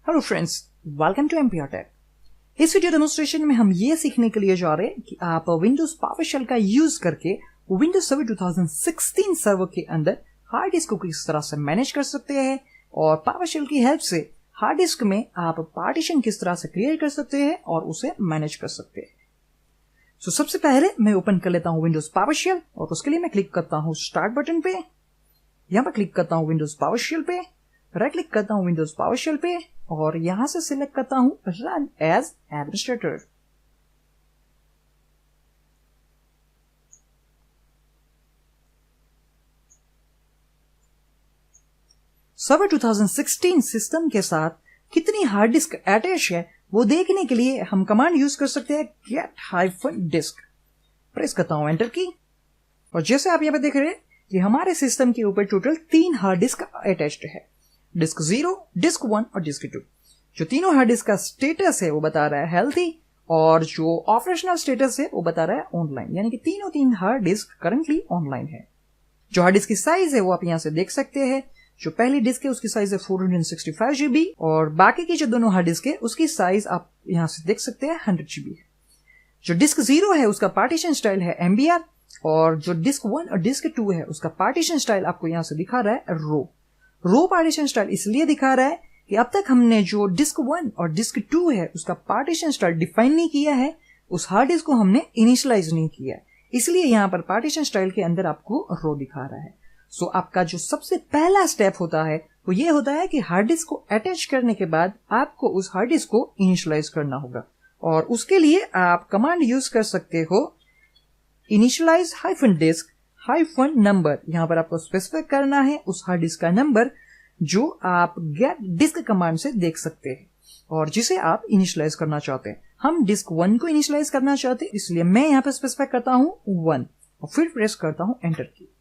Hello friends, welcome to MPR tech. इस video demonstration में हम ये सीखने के लिए जा रहे हैं कि आप विंडोज पावरशेल का यूज करके विंडोज सर्वर 2016 सर्वर के अंदर हार्ड डिस्क को किस तरह से मैनेज कर सकते हैं और पावरशेल की हेल्प से हार्ड डिस्क में आप पार्टीशन किस तरह से क्रिएट कर सकते हैं और उसे मैनेज कर सकते हैं। तो सबसे पहले मैं ओपन कर लेता हूं विंडोज पावरशेल और उसके लिए मैं क्लिक करता हूं स्टार्ट बटन पे। यहां पर क्लिक करता हूं विंडोज पावरशेल पे, राइट क्लिक करता हूं विंडोज पावरशेल पे और यहां से सिलेक्ट करता हूं run as administrator. Server 2016 system के साथ कितनी हार्ड डिस्क अटैच है वो देखने के लिए हम कमांड यूज कर सकते हैं get-disk। प्रेस करता हूं एंटर की और जैसे आप यहां पे देख रहे हैं कि हमारे सिस्टम के ऊपर टोटल 3 हार्ड डिस्क अटैच्ड है, डिस्क 0, डिस्क 1 और डिस्क 2। जो तीनों हार्ड डिस्क का स्टेटस है वो बता रहा है हेल्थी और जो ऑपरेशनल स्टेटस है वो बता रहा है ऑनलाइन, यानी कि तीन हार्ड डिस्क करंटली ऑनलाइन है। जो हार्ड डिस्क की साइज है वो आप यहां से देख सकते हैं। जो पहली डिस्क है उसकी साइज है 465 GB और बाकी की जो दोनों हार्ड डिस्क है उसकी साइज आप यहां से देख सकते हैं 100 GB है। जो डिस्क 0 है उसका पार्टीशन स्टाइल है MBR और जो डिस्क 1 और डिस्क 2 है उसका पार्टीशन स्टाइल आपको यहां से दिखा रहा है रो पार्टीशन स्टाइल इसलिए दिखा रहा है कि अब तक हमने जो डिस्क 1 और डिस्क 2 है उसका पार्टीशन स्टाइल डिफाइन नहीं किया है, उस हार्ड डिस्क को हमने इनिशियलाइज नहीं किया, इसलिए यहां पर पार्टीशन स्टाइल के अंदर आपको रो दिखा रहा है। सो आपका जो सबसे पहला स्टेप होता है वो ये होता है कि हार्ड डिस्क को अटैच करने के बाद आपको उस हार्ड डिस्क को इनिशियलाइज करना होगा और उसके लिए आप कमांड यूज कर सकते हो इनिशियलाइज -disk -number। यहां पर आपको स्पेसिफाई करना है उस हार्ड डिस्क का नंबर जो आप गेट डिस्क कमांड से देख सकते हैं और जिसे आप इनिशियलाइज करना चाहते हैं। हम डिस्क 1 को इनिशियलाइज करना चाहते हैं, इसलिए मैं यहां पर स्पेसिफाई करता हूं 1 और फिर प्रेस करता हूं एंटर की।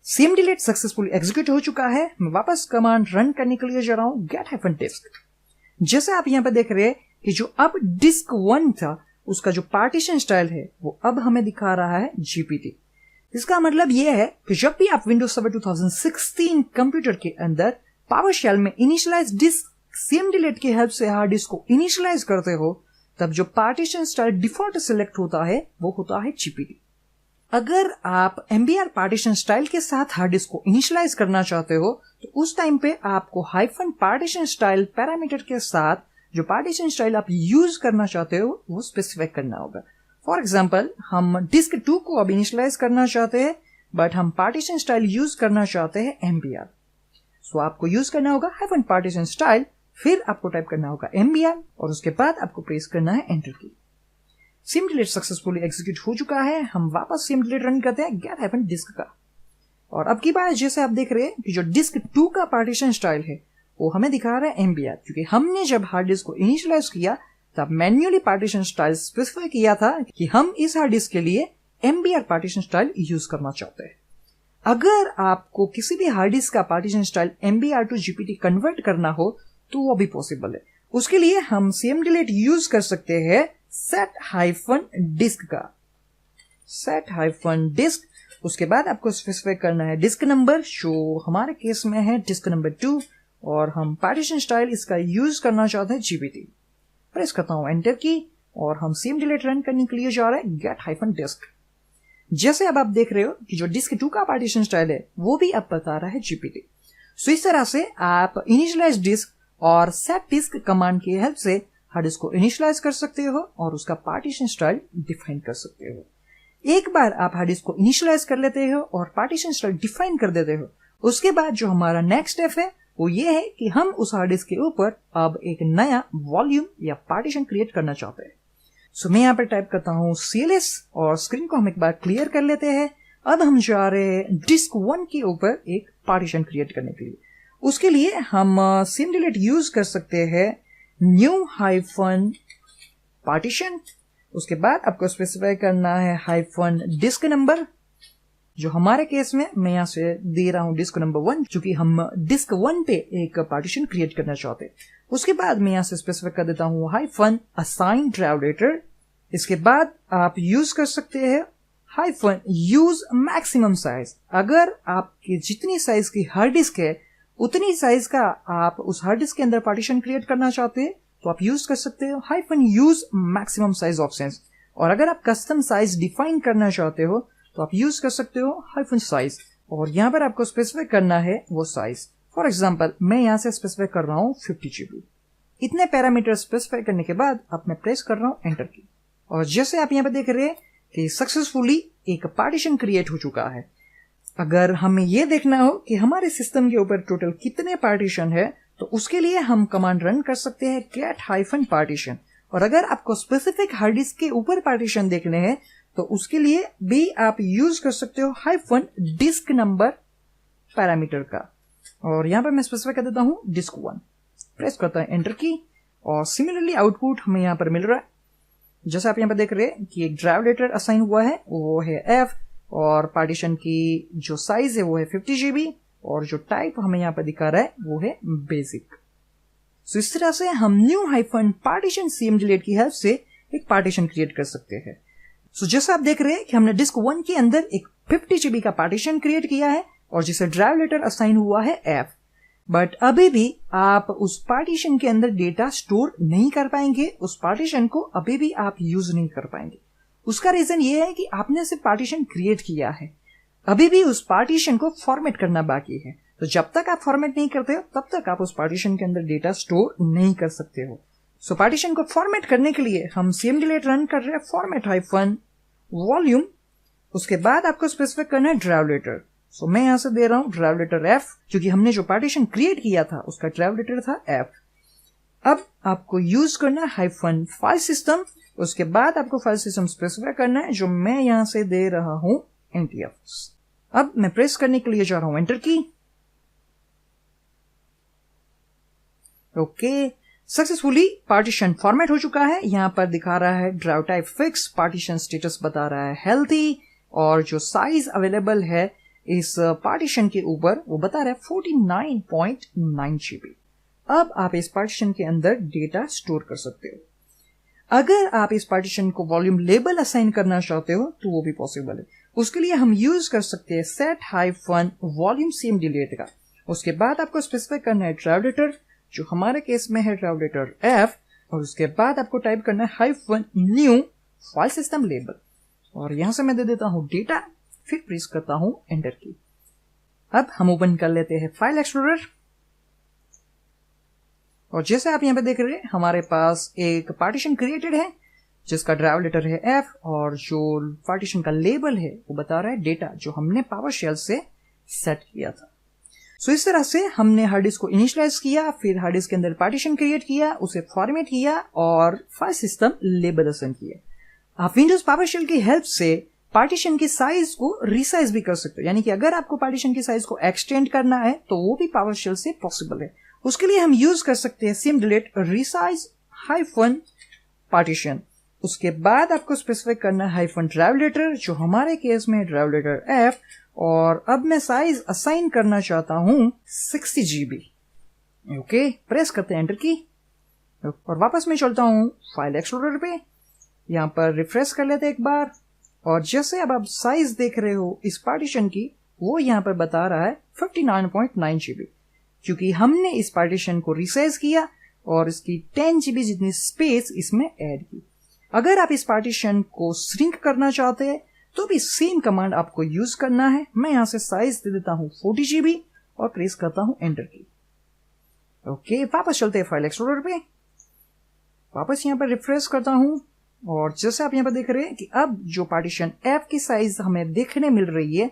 cmd सक्सेसफुली एग्जीक्यूट हो चुका है। मैं वापस कमांड रन करने के लिए जा रहा हूं get-disk। जैसे आप यहां पर देख रहे हैं कि जो अब डिस्क 1 था उसका जो पार्टीशन स्टाइल है वो अब हमें दिखा रहा है GPT। इसका मतलब यह है कि जब भी आप विंडोज सर्वर 2016 कंप्यूटर के अंदर पावरशेल में इनिशियलाइज डिस्क cmd की हेल्प से हार्ड डिस्क को इनिशियलाइज करते हो तब जो पार्टीशन स्टाइल डिफॉल्ट सिलेक्ट होता है वो होता है GPT। अगर आप MBR पार्टीशन स्टाइल के साथ हार्ड डिस्क को इनिशियलाइज करना चाहते हो तो उस टाइम पे आपको -partition स्टाइल पैरामीटर के साथ जो पार्टीशन स्टाइल आप यूज करना चाहते हो वो स्पेसिफाई करना होगा। फॉर एग्जाम्पल हम डिस्क 2 को अब इनिशियलाइज करना चाहते हैं बट हम पार्टीशन स्टाइल यूज करना चाहते हैं MBR। सो आपको यूज करना होगा -partition स्टाइल, फिर आपको टाइप करना होगा MBR और उसके बाद आपको प्रेस करना है एंटर की। cmd सक्सेसफुली एग्जीक्यूट हो चुका है। हम वापस cmd रन करते हैं get-disk का और अब की बार जैसे आप देख रहे हैं कि जो डिस्क 2 का पार्टीशन स्टाइल है वो हमें दिखा रहा है MBR, क्योंकि हमने जब हार्ड डिस्क को इनिशियलाइज किया तब मैन्युअली पार्टीशन स्टाइल स्पेसिफाई किया था कि हम इस हार्ड डिस्क के लिए MBR पार्टीशन स्टाइल यूज करना चाहते हैं। अगर आपको किसी भी हार्ड डिस्क का partition style MBR to GPT convert करना हो तो वो भी पॉसिबल है। उसके लिए हम cmd यूज कर सकते हैं set-disk का set-disk। उसके बाद आपको स्पेसिफाई करना है डिस्क नंबर, जो हमारे केस में है डिस्क नंबर 2 और हम पार्टीशन स्टाइल इसका यूज करना चाहते हैं GPT। प्रेस करता हूं एंटर की और हम cmd रन करने के लिए जा रहे हैं get-disk। जैसे अब आप देख रहे हो कि जो डिस्क 2 का पार्टीशन स्टाइल है वो भी अब बता रहा है GPT। सो इस तरह से आप इनिशियलाइज डिस्क और सेट डिस्क कमांड की हेल्प से हार्ड डिस्क को इनिशियलाइज कर सकते हो और उसका पार्टीशन स्टाइल डिफाइन कर सकते हो। एक बार आप हार्ड डिस्क को इनिशियलाइज कर लेते हो और पार्टीशन स्टाइल डिफाइन कर देते हो, उसके बाद जो हमारा नेक्स्ट स्टेप है वो ये है कि हम उस हार्ड डिस्क के ऊपर अब एक नया वॉल्यूम या पार्टीशन क्रिएट करना चाहते हैं। सो मैं यहाँ पर टाइप करता हूँ CLS और स्क्रीन को हम एक बार क्लियर कर लेते हैं। अब हम जा रहे हैं डिस्क 1 के ऊपर एक पार्टीशन क्रिएट करने के लिए। उसके लिए हम cmd यूज कर सकते हैं new-partition। उसके बाद आपको स्पेसिफाई करना है -disk नंबर, जो हमारे केस में मैं यहां से दे रहा हूं डिस्क नंबर 1, क्योंकि हम डिस्क 1 पे एक पार्टीशन क्रिएट करना चाहते हैं। उसके बाद मैं यहां से स्पेसिफाई कर देता हूं -assign drive data। इसके बाद आप यूज कर सकते हैं -use maximum size। अगर आपकी जितनी साइज की हार्ड डिस्क है उतनी साइज का आप उस हार्ड डिस्क के अंदर पार्टीशन क्रिएट करना चाहते हैं तो आप यूज कर सकते हो hyphen use maximum size options. और अगर आप कस्टम साइज डिफाइन करना चाहते हो तो आप यूज कर सकते हो हाइफन साइज, और यहाँ पर आपको स्पेसिफाई करना है वो साइज। फॉर एग्जाम्पल मैं यहाँ से स्पेसिफाई कर रहा हूँ 50 GB। इतने पैरामीटर स्पेसिफाई करने के बाद अब मैं प्रेस कर रहा हूँ एंटर की, और जैसे आप यहाँ पर देख रहे हैं कि सक्सेसफुली एक पार्टीशन क्रिएट हो चुका है। अगर हमें यह देखना हो कि हमारे सिस्टम के ऊपर टोटल कितने पार्टीशन है तो उसके लिए हम कमांड रन कर सकते हैं get हाइफन पार्टीशन। और अगर आपको स्पेसिफिक हार्ड डिस्क के ऊपर पार्टीशन देखने हैं तो उसके लिए भी आप यूज कर सकते हो हाइफन डिस्क नंबर पैरामीटर का। और यहां पर मैं स्पेसिफाई कर देता हूं डिस्क 1, प्रेस करता है एंटर की, और सिमिलरली आउटपुट हमें यहां पर मिल रहा है। जैसे आप यहां पर देख रहे हैं कि एक ड्राइव लेटर असाइन हुआ है, वो है F, और पार्टीशन की जो साइज है वो है 50 GB, और जो टाइप हमें यहां पर दिखा रहा है वो है बेसिक। सो इस तरह से हम न्यू हाइफन पार्टीशन cmdelete की हेल्प से एक पार्टीशन क्रिएट कर सकते हैं। सो जैसा आप देख रहे हैं कि हमने डिस्क 1 के अंदर एक 50 GB का पार्टीशन क्रिएट किया है और जिसे ड्राइव लेटर असाइन हुआ है F। बट अभी भी आप उस पार्टीशन के अंदर डेटा स्टोर नहीं कर पाएंगे, उस पार्टीशन को अभी भी आप यूज नहीं कर पाएंगे। उसका रीजन ये है कि आपने सिर्फ पार्टीशन क्रिएट किया है, अभी भी उस पार्टीशन को फॉर्मेट करना बाकी है। तो जब तक आप फॉर्मेट नहीं करते हो तब तक आप उस पार्टीशन के अंदर डेटा स्टोर नहीं कर सकते हो। सो पार्टीशन को फॉर्मेट करने के लिए हम cmdelete रन कर रहे हैं फॉर्मेट हाइफन वॉल्यूम, उसके बाद आपको स्पेसिफाई करना है ड्राइव लेटर। सो मैं यहां से दे रहा हूं ड्राइव लेटर F, क्योंकि हमने जो पार्टीशन क्रिएट किया था उसका ड्राइव लेटर था F। अब आपको यूज करना है हाइफन फाइल सिस्टम, उसके बाद आपको फाइल सिस्टम स्पेसिफाई करना है जो मैं यहां से दे रहा हूं NTFS। अब मैं प्रेस करने के लिए जा रहा हूं एंटर की। ओके, सक्सेसफुली पार्टीशन फॉर्मेट हो चुका है। यहां पर दिखा रहा है drive type fix, partition status बता रहा है हेल्थी, और जो साइज अवेलेबल है इस पार्टीशन के ऊपर वो बता रहा है 49.9 GB। अब आप इस पार्टीशन के अंदर डेटा स्टोर कर सकते हो। अगर आप इस पार्टीशन को वॉल्यूम लेबल असाइन करना चाहते हो तो वो भी पॉसिबल है। उसके लिए हम यूज कर सकते हैं सेट हाइफन वॉल्यूम cmdelete का। उसके बाद आपको स्पेसिफाई करना है ड्राइव लेटर, जो हमारे केस में है ड्राइव लेटर F, और उसके बाद आपको टाइप करना है hyphen new file system label, और यहां से मैं दे देता हूं डेटा, फिर प्रेस करता हूं एंटर की। अब हम ओपन कर लेते हैं फाइल एक्सप्लोरर, और जैसे आप यहां पे देख रहे हैं हमारे पास एक पार्टीशन क्रिएटेड है जिसका ड्राइव लेटर है F, और जो पार्टीशन का लेबल है वो बता रहा है डेटा, जो हमने पावरशेल से सेट किया था। सो इस तरह से हमने हार्ड डिस्क को इनिशियलाइज किया, फिर हार्ड डिस्क के अंदर पार्टीशन क्रिएट किया, उसे फॉर्मेट किया और फाइल सिस्टम लेबल असाइन किया। आप विंडोज पावरशेल की हेल्प से पार्टीशन की साइज को रिसाइज भी कर सकते हो, यानी कि अगर आपको पार्टीशन की साइज को एक्सटेंड करना है तो वो भी पावरशेल से पॉसिबल है। उसके लिए हम यूज कर सकते हैं cmdelete resize हाइफन पार्टीशन। उसके बाद आपको स्पेसिफाई करना है हाइफन ड्राइव लेटर, जो हमारे केस में ड्राइव लेटर F, और अब मैं साइज असाइन करना चाहता हूं 60 GB। ओके, प्रेस करते हैं एंटर की, और वापस मैं चलता हूं फाइल एक्सप्लोरर पे। यहां पर रिफ्रेश कर लेते हैं एक बार, और जैसे अब आप साइज देख रहे हो इस पार्टीशन की, वो यहां पर बता रहा है 59.9 GB, क्योंकि हमने इस पार्टीशन को रिसाइज किया और इसकी 10 GB जितनी स्पेस इसमें ऐड की। अगर आप इस पार्टीशन को श्रिंक करना चाहते हैं तो भी सेम कमांड आपको यूज करना है। मैं यहां से साइज दे देता हूं 40 GB और प्रेस करता हूं एंटर की। ओके, वापस चलते हैं फाइल एक्सप्लोरर पे, वापस यहां पर रिफ्रेश करता हूं, और जैसे आप यहां पर देख रहे हैं कि अब जो पार्टीशन F की साइज हमें देखने मिल रही है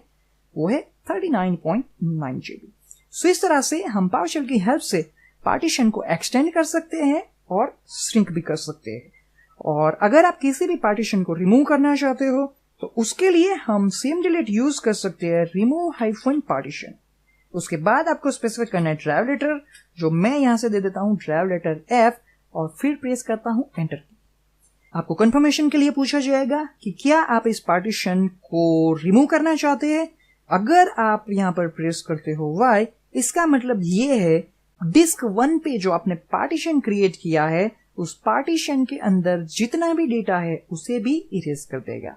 वो है 39.9 GB। सो इस तरह से हम पावरशेल की हेल्प से पार्टीशन को एक्सटेंड कर सकते हैं और श्रिंक भी कर सकते हैं। और अगर आप किसी भी पार्टीशन को रिमूव करना चाहते हो तो उसके लिए हम cmdelete यूज कर सकते हैं रिमूव हाइफन पार्टीशन। उसके बाद आपको स्पेसिफाई करना है ड्राइव लेटर, जो मैं यहां से दे देता हूं ड्राइव लेटर F, और फिर प्रेस करता हूं एंटर की। आपको कंफर्मेशन के लिए पूछा जाएगा कि क्या आप इस पार्टीशन को रिमूव करना चाहते हैं। अगर आप यहां पर प्रेस करते हो Y, इसका मतलब ये है डिस्क 1 पे जो आपने पार्टीशन क्रिएट किया है उस पार्टीशन के अंदर जितना भी डेटा है उसे भी इरेज कर देगा।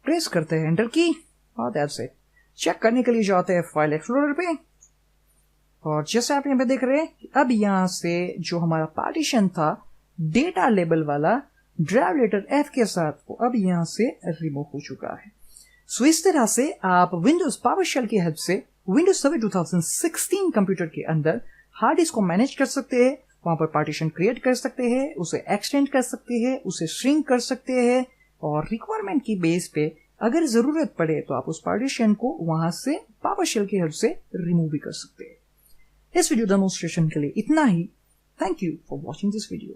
प्रेस करते हैं एंटर की, और दैट्स इट। चेक करने के लिए जाते हैं फाइल एक्सप्लोरर पे, और जैसे आप यहाँ पे देख रहे हैं कि अब यहाँ से जो हमारा पार्टीशन था डेटा लेबल वाला ड्राइव लेटर F के साथ, वो अब यहाँ से रिमूव हो चुका है। सो इस तरह से आप विंडोज पावरशेल की हेल्प से विंडोज सर्वर 2016 कंप्यूटर के अंदर हार्ड डिस्क को मैनेज कर सकते हैं, वहां पर पार्टीशन क्रिएट कर सकते हैं, उसे एक्सटेंड कर सकते हैं, उसे श्रिंक कर सकते हैं, और रिक्वायरमेंट की बेस पे अगर जरूरत पड़े तो आप उस पार्टीशन को वहां से पावरशेल की हेल्प से रिमूव भी कर सकते हैं। इस वीडियो डेमोन्स्ट्रेशन के लिए इतना ही। Thank you for watching this video.